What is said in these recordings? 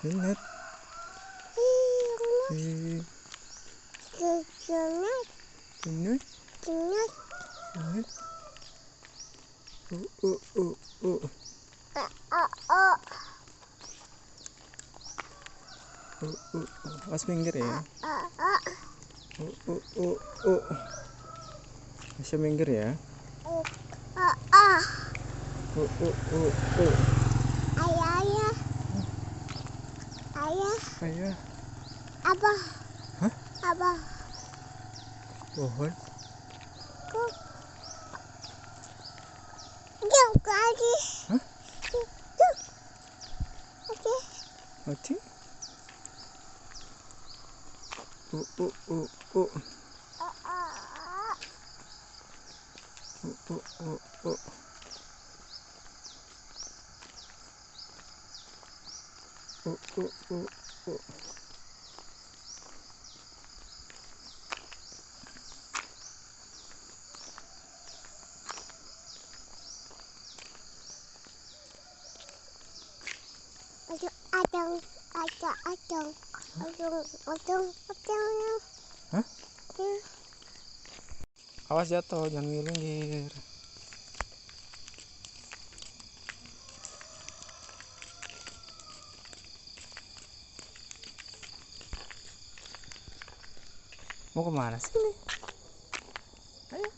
Ingat. Mas minggir ya. Masih minggir ya. Ayah. Apa? Hah? Apa? Pohon. Jom lagi. Hah? Jom. Oke. Mati? Hah? Awas jatuh, jangan minggir. Mau kemana sih ini? Ayo.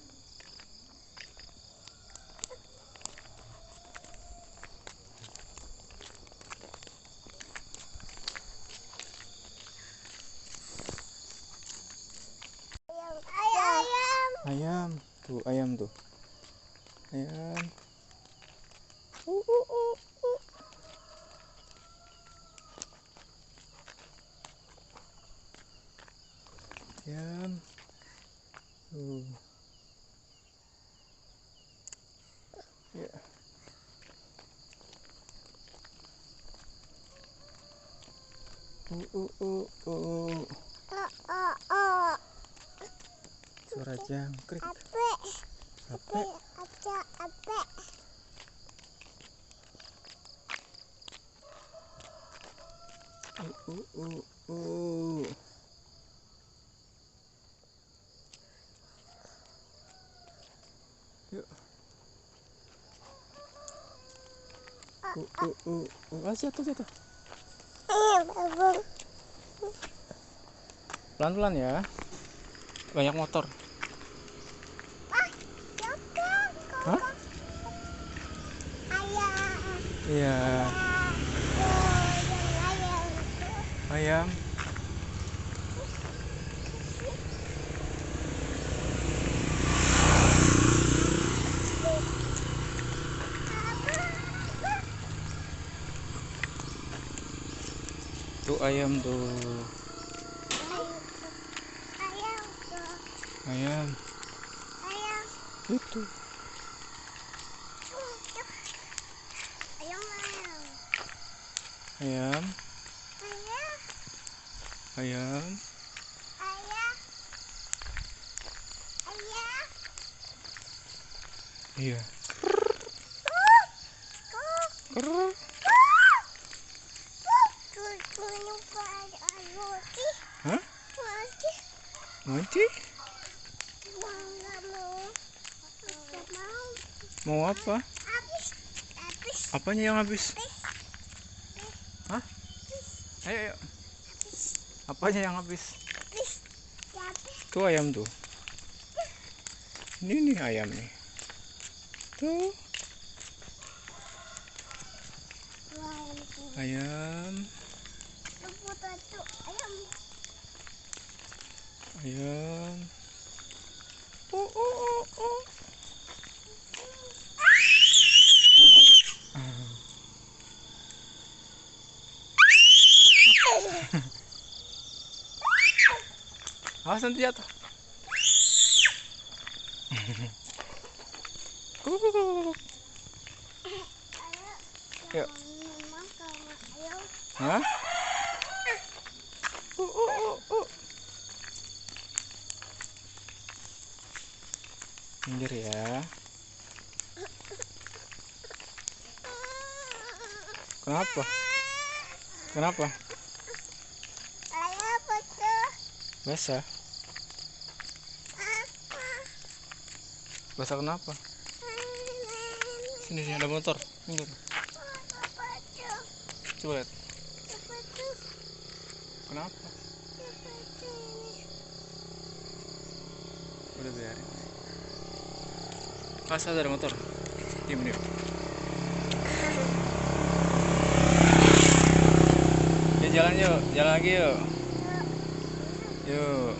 Ayam. Tuh, ayam tuh. Ayam. Ayam. Ya. Suara jangkrik. Ape. Yuk. Jatuh. Pelan-pelan ya. Banyak motor. Hah? Iya. Ayam. Tuh ayam tuh. Ayam. Itu. Ayam. Iya. Hah? Mati? Mau apa? Apanya yang habis? Hah? Ayo. Apanya yang habis? Tuh ayam tuh. Ini nih ayam nih. Tuh. Ayam. Ayam. Awas nanti jatuh. Kuk. Yuk. Hah? Minggir ya. Kenapa? Kenapa? Basah. Basah kenapa? Sini ada motor. Minggir. Coba lihat. Kenapa? Udah biarin. Pas ada motor. Diam. Ya jalan yuk, jalan lagi yuk. Yuk.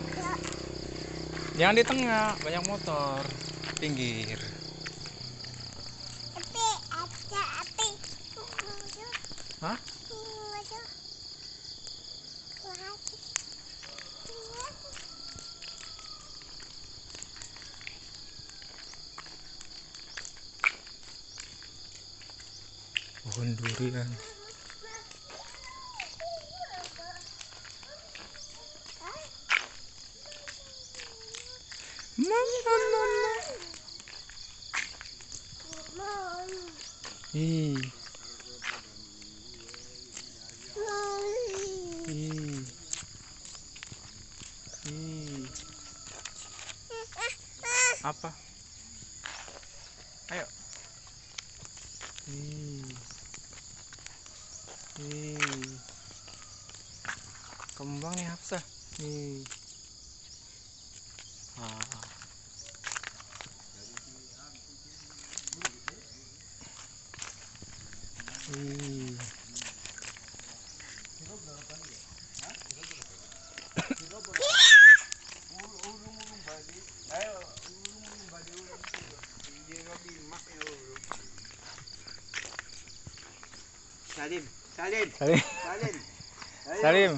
Jangan di tengah, banyak motor. Pinggir. Hah? Pohon durian. Mama. Ih. Ih. Ih. Apa? Ayo. Ih. Ih. Kembang nih Hafsah. Ih. Ah. Ih. Salim. Salim. Ayo, Salim.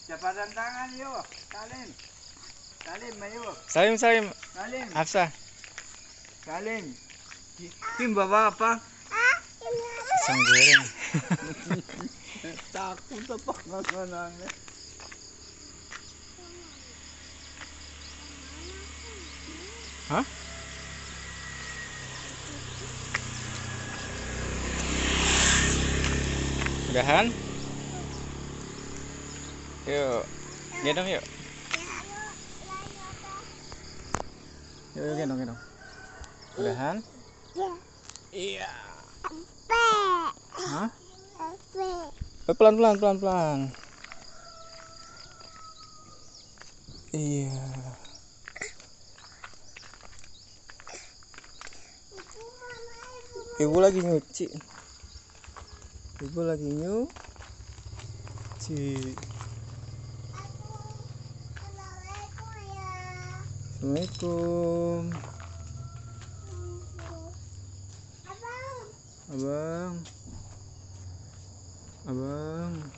Cepatan tangan yuk. Salim, ayo. Salim. Salim. Hafsah. Salim. Kim bawa apa? Pisang goreng. Takut apa makanannya? Hah? Udahan? Yuk. Gendong yuk. Yuk gendong. Udahan? Iya. Hah? Pelan. Iya. Ibu lagi nyuci. Assalamualaikum. Abang.